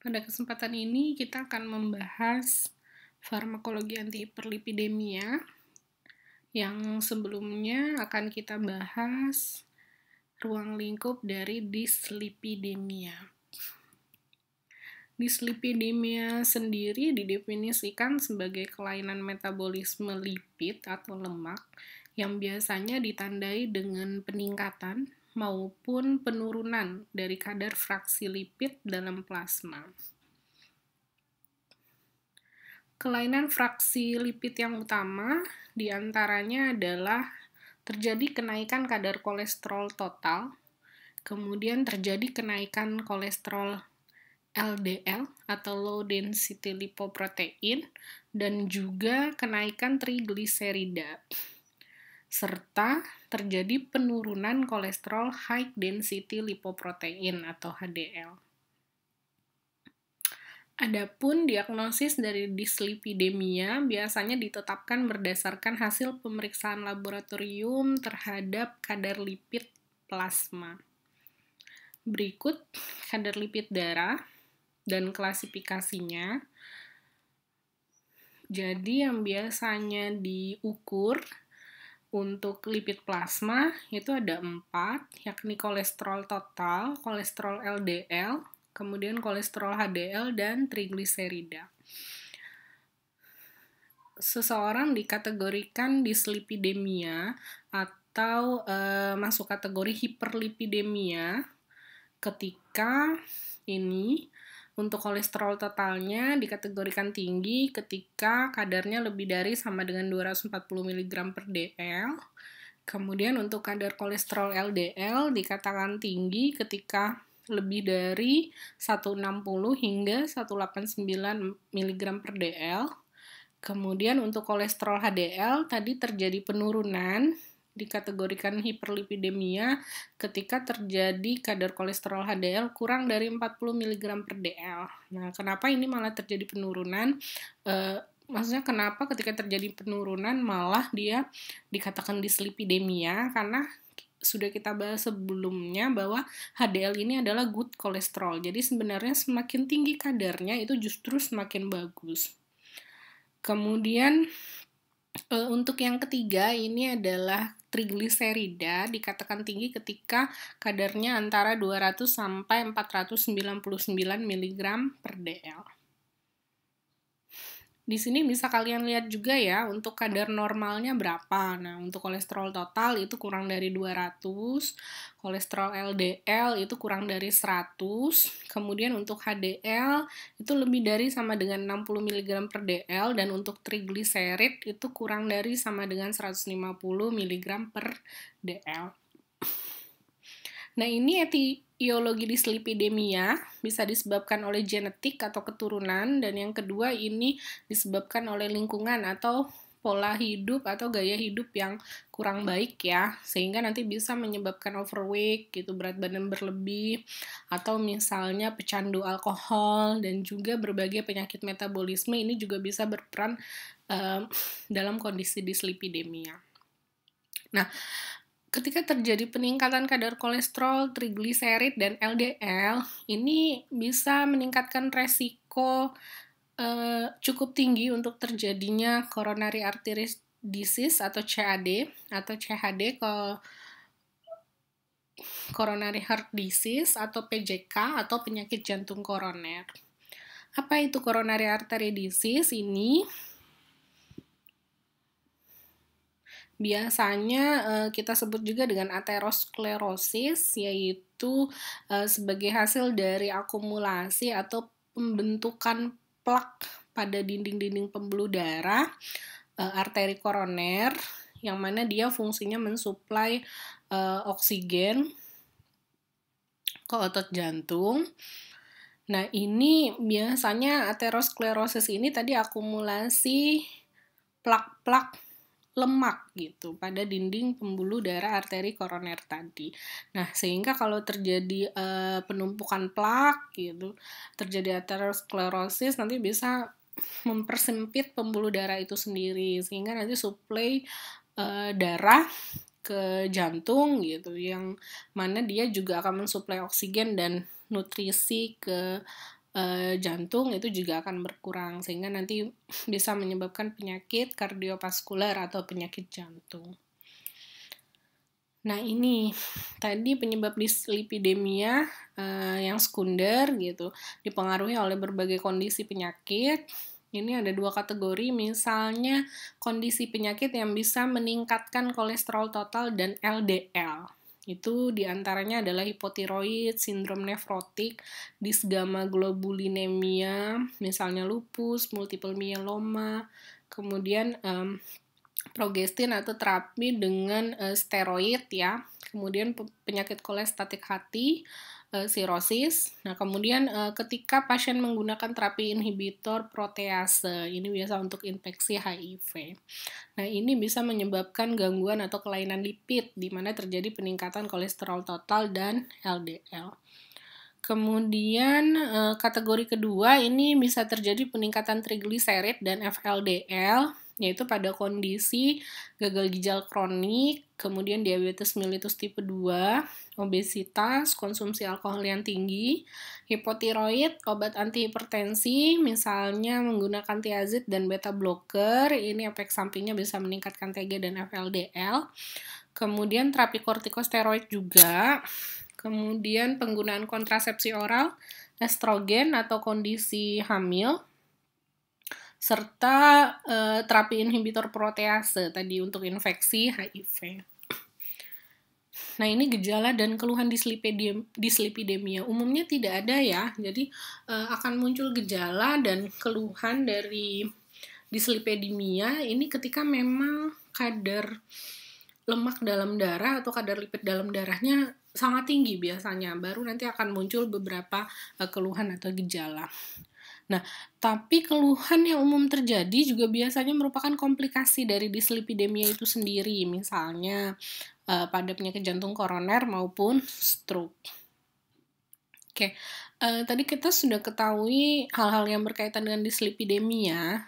Pada kesempatan ini kita akan membahas farmakologi antihiperlipidemia. Yang sebelumnya akan kita bahas ruang lingkup dari dislipidemia. Dislipidemia sendiri didefinisikan sebagai kelainan metabolisme lipid atau lemak yang biasanya ditandai dengan peningkatan maupun penurunan dari kadar fraksi lipid dalam plasma. Kelainan fraksi lipid yang utama diantaranya adalah terjadi kenaikan kadar kolesterol total, kemudian terjadi kenaikan kolesterol LDL atau low density lipoprotein, dan juga kenaikan trigliserida, serta terjadi penurunan kolesterol high density lipoprotein atau HDL. Adapun diagnosis dari dislipidemia biasanya ditetapkan berdasarkan hasil pemeriksaan laboratorium terhadap kadar lipid plasma. Berikut kadar lipid darah dan klasifikasinya. Jadi yang biasanya diukur untuk lipid plasma itu ada 4, yakni kolesterol total, kolesterol LDL, kemudian kolesterol HDL, dan trigliserida. Seseorang dikategorikan dislipidemia atau masuk kategori hiperlipidemia ketika ini untuk kolesterol totalnya dikategorikan tinggi ketika kadarnya lebih dari sama dengan 240 mg per dl. Kemudian untuk kadar kolesterol LDL dikatakan tinggi ketika lebih dari 160 hingga 189 mg per dl. Kemudian untuk kolesterol HDL tadi terjadi penurunan, dikategorikan hiperlipidemia ketika terjadi kadar kolesterol HDL kurang dari 40 mg per dl. Nah, kenapa ini malah terjadi penurunan? Maksudnya kenapa ketika terjadi penurunan malah dia dikatakan dislipidemia? Karena sudah kita bahas sebelumnya bahwa HDL ini adalah good kolesterol. Jadi sebenarnya semakin tinggi kadarnya itu justru semakin bagus. Kemudian untuk yang ketiga ini adalah trigliserida, dikatakan tinggi ketika kadarnya antara 200 sampai 499 mg per dl. Di sini bisa kalian lihat juga ya untuk kadar normalnya berapa. Nah, untuk kolesterol total itu kurang dari 200, kolesterol LDL itu kurang dari 100, kemudian untuk HDL itu lebih dari sama dengan 60 mg per dl, dan untuk trigliserid itu kurang dari sama dengan 150 mg per dl. Nah, ini etiologi dislipidemia bisa disebabkan oleh genetik atau keturunan, dan yang kedua ini disebabkan oleh lingkungan atau pola hidup atau gaya hidup yang kurang baik ya, sehingga nanti bisa menyebabkan overweight gitu, berat badan berlebih, atau misalnya pecandu alkohol, dan juga berbagai penyakit metabolisme ini juga bisa berperan dalam kondisi dislipidemia. Nah, ketika terjadi peningkatan kadar kolesterol, trigliserid, dan LDL, ini bisa meningkatkan resiko cukup tinggi untuk terjadinya coronary artery disease atau CAD atau CHD, coronary heart disease atau PJK atau penyakit jantung koroner. Apa itu coronary artery disease ini? Biasanya kita sebut juga dengan aterosklerosis, yaitu sebagai hasil dari akumulasi atau pembentukan plak pada dinding-dinding pembuluh darah arteri koroner, yang mana dia fungsinya mensuplai oksigen ke otot jantung. Nah, ini biasanya aterosklerosis ini tadi akumulasi plak-plak lemak gitu pada dinding pembuluh darah arteri koroner tadi. Nah, sehingga kalau terjadi penumpukan plak gitu, terjadi aterosklerosis, nanti bisa mempersempit pembuluh darah itu sendiri, sehingga nanti suplai darah ke jantung gitu, yang mana dia juga akan mensuplai oksigen dan nutrisi ke jantung itu juga akan berkurang, sehingga nanti bisa menyebabkan penyakit kardiovaskuler atau penyakit jantung. Nah, ini tadi penyebab dislipidemia yang sekunder gitu, dipengaruhi oleh berbagai kondisi penyakit. Ini ada 2 kategori, misalnya kondisi penyakit yang bisa meningkatkan kolesterol total dan LDL. Itu diantaranya adalah hipotiroid, sindrom nefrotik, disgamma-globulinemia, misalnya lupus, multiple myeloma, kemudian progestin atau terapi dengan steroid ya, kemudian penyakit kolestatik hati, sirosis. Nah, kemudian ketika pasien menggunakan terapi inhibitor protease, ini biasa untuk infeksi HIV. Nah, ini bisa menyebabkan gangguan atau kelainan lipid, di mana terjadi peningkatan kolesterol total dan LDL. Kemudian kategori kedua ini bisa terjadi peningkatan trigliserid dan FLDL, yaitu pada kondisi gagal ginjal kronik, kemudian diabetes mellitus tipe 2, obesitas, konsumsi alkohol yang tinggi, hipotiroid, obat antihipertensi, misalnya menggunakan thiazid dan beta blocker, ini efek sampingnya bisa meningkatkan TG dan FLDL. Kemudian terapi kortikosteroid juga, kemudian penggunaan kontrasepsi oral, estrogen atau kondisi hamil, serta terapi inhibitor protease tadi untuk infeksi HIV. Nah, ini gejala dan keluhan dislipidemia. Umumnya tidak ada ya, jadi akan muncul gejala dan keluhan dari dislipidemia ini ketika memang kadar lemak dalam darah atau kadar lipid dalam darahnya sangat tinggi biasanya, baru nanti akan muncul beberapa keluhan atau gejala. Nah, tapi keluhan yang umum terjadi juga biasanya merupakan komplikasi dari dislipidemia itu sendiri, misalnya pada penyakit jantung koroner maupun stroke. Oke, tadi kita sudah ketahui hal-hal yang berkaitan dengan dislipidemia,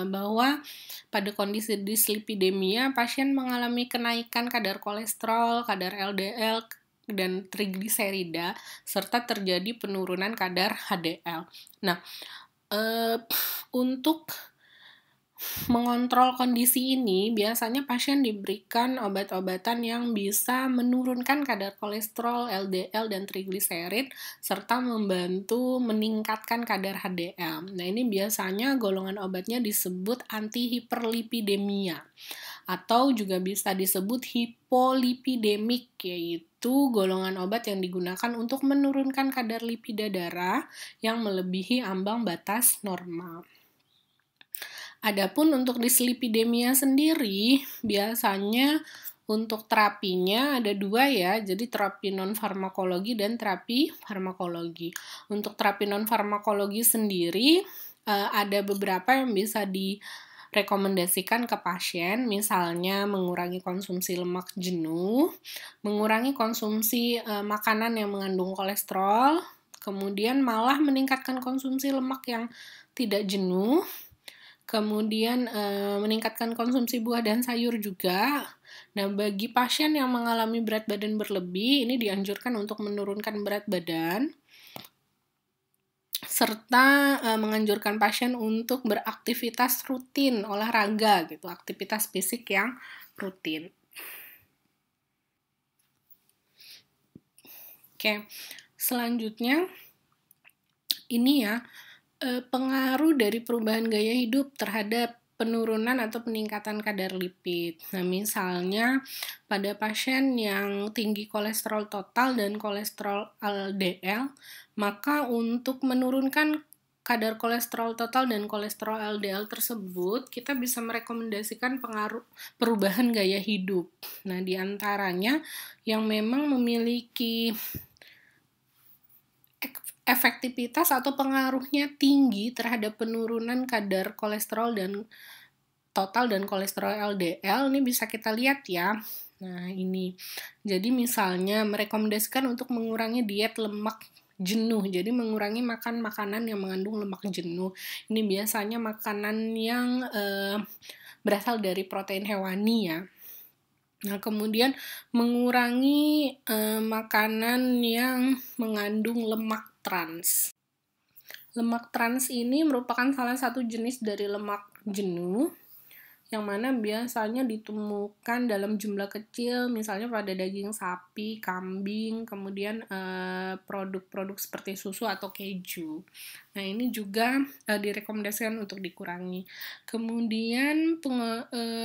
bahwa pada kondisi dislipidemia, pasien mengalami kenaikan kadar kolesterol, kadar LDL, dan trigliserida, serta terjadi penurunan kadar HDL. Nah, untuk mengontrol kondisi ini, biasanya pasien diberikan obat-obatan yang bisa menurunkan kadar kolesterol, LDL, dan trigliserid, serta membantu meningkatkan kadar HDL. Nah, ini biasanya golongan obatnya disebut antihiperlipidemia, atau juga bisa disebut hipolipidemik, yaitu golongan obat yang digunakan untuk menurunkan kadar lipida darah yang melebihi ambang batas normal. Adapun untuk dislipidemia sendiri, biasanya untuk terapinya ada 2 ya, jadi terapi non-farmakologi dan terapi farmakologi. Untuk terapi non-farmakologi sendiri, ada beberapa yang bisa direkomendasikan ke pasien, misalnya mengurangi konsumsi lemak jenuh, mengurangi konsumsi makanan yang mengandung kolesterol, kemudian malah meningkatkan konsumsi lemak yang tidak jenuh, kemudian meningkatkan konsumsi buah dan sayur juga. Nah, bagi pasien yang mengalami berat badan berlebih, ini dianjurkan untuk menurunkan berat badan, serta menganjurkan pasien untuk beraktivitas rutin, olahraga gitu, aktivitas fisik yang rutin. Oke, selanjutnya ini ya, pengaruh dari perubahan gaya hidup terhadap penurunan atau peningkatan kadar lipid. Nah, misalnya pada pasien yang tinggi kolesterol total dan kolesterol LDL, maka untuk menurunkan kadar kolesterol total dan kolesterol LDL tersebut, kita bisa merekomendasikan perubahan gaya hidup. Nah, diantaranya yang memang memiliki efektivitas atau pengaruhnya tinggi terhadap penurunan kadar kolesterol dan total dan kolesterol LDL, ini bisa kita lihat ya. Nah, ini. Jadi misalnya merekomendasikan untuk mengurangi diet lemak jenuh. Jadi mengurangi makan makanan yang mengandung lemak jenuh. Ini biasanya makanan yang berasal dari protein hewani ya. Nah, kemudian mengurangi makanan yang mengandung lemak trans. Lemak trans ini merupakan salah satu jenis dari lemak jenuh yang mana biasanya ditemukan dalam jumlah kecil, misalnya pada daging sapi, kambing, kemudian produk-produk seperti susu atau keju. Nah, ini juga direkomendasikan untuk dikurangi. Kemudian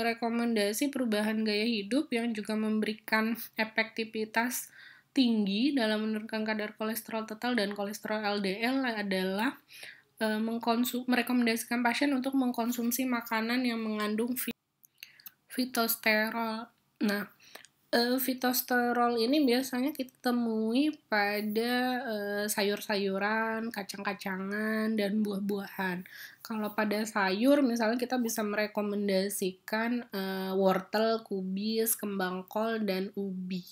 rekomendasi perubahan gaya hidup yang juga memberikan efektivitas tinggi dalam menurunkan kadar kolesterol total dan kolesterol LDL adalah merekomendasikan pasien untuk mengkonsumsi makanan yang mengandung fitosterol. Nah, fitosterol ini biasanya kita temui pada sayur-sayuran, kacang-kacangan, dan buah-buahan. Kalau pada sayur, misalnya kita bisa merekomendasikan wortel, kubis, kembang kol, dan ubi.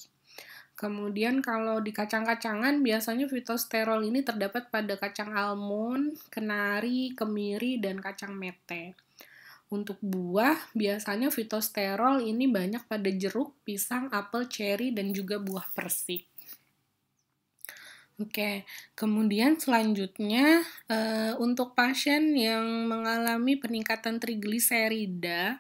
Kemudian kalau di kacang-kacangan biasanya fitosterol ini terdapat pada kacang almond, kenari, kemiri, dan kacang mete. Untuk buah, biasanya fitosterol ini banyak pada jeruk, pisang, apel, ceri, dan juga buah persik. Oke, kemudian selanjutnya untuk pasien yang mengalami peningkatan trigliserida,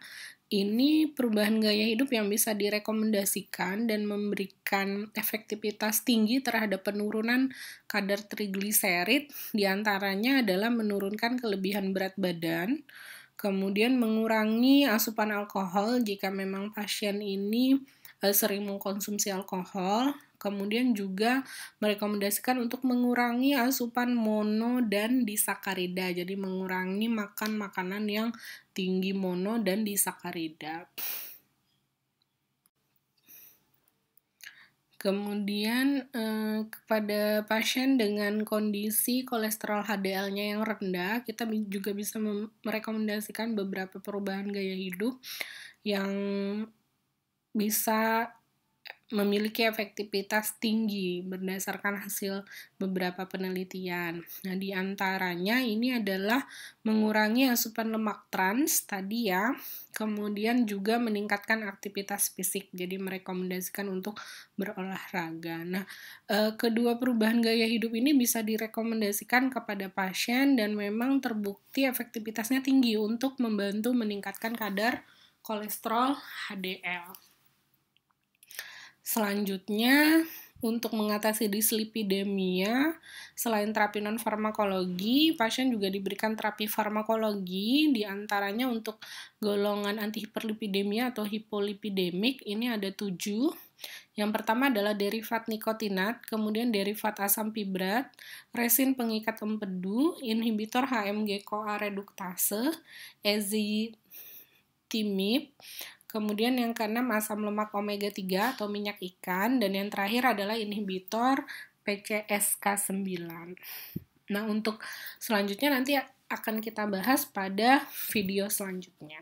ini perubahan gaya hidup yang bisa direkomendasikan dan memberikan efektivitas tinggi terhadap penurunan kadar trigliserid, diantaranya adalah menurunkan kelebihan berat badan, kemudian mengurangi asupan alkohol jika memang pasien ini sering mengkonsumsi alkohol, kemudian juga merekomendasikan untuk mengurangi asupan mono dan disakarida, jadi mengurangi makan makanan yang tinggi mono dan disakarida. Kemudian kepada pasien dengan kondisi kolesterol HDL-nya yang rendah, kita juga bisa merekomendasikan beberapa perubahan gaya hidup yang bisa memiliki efektivitas tinggi berdasarkan hasil beberapa penelitian. Nah, di antaranya ini adalah mengurangi asupan lemak trans tadi ya, kemudian juga meningkatkan aktivitas fisik, jadi merekomendasikan untuk berolahraga. Nah, kedua perubahan gaya hidup ini bisa direkomendasikan kepada pasien dan memang terbukti efektivitasnya tinggi untuk membantu meningkatkan kadar kolesterol HDL. Selanjutnya, untuk mengatasi dislipidemia, selain terapi non-farmakologi, pasien juga diberikan terapi farmakologi, diantaranya untuk golongan antihiperlipidemia atau hipolipidemik, ini ada 7. Yang pertama adalah derivat nikotinat, kemudian derivat asam fibrat, resin pengikat empedu, inhibitor HMG-CoA reduktase, ezetimibe, kemudian yang keenam asam lemak omega 3 atau minyak ikan, dan yang terakhir adalah inhibitor PCSK9. Nah, untuk selanjutnya nanti akan kita bahas pada video selanjutnya.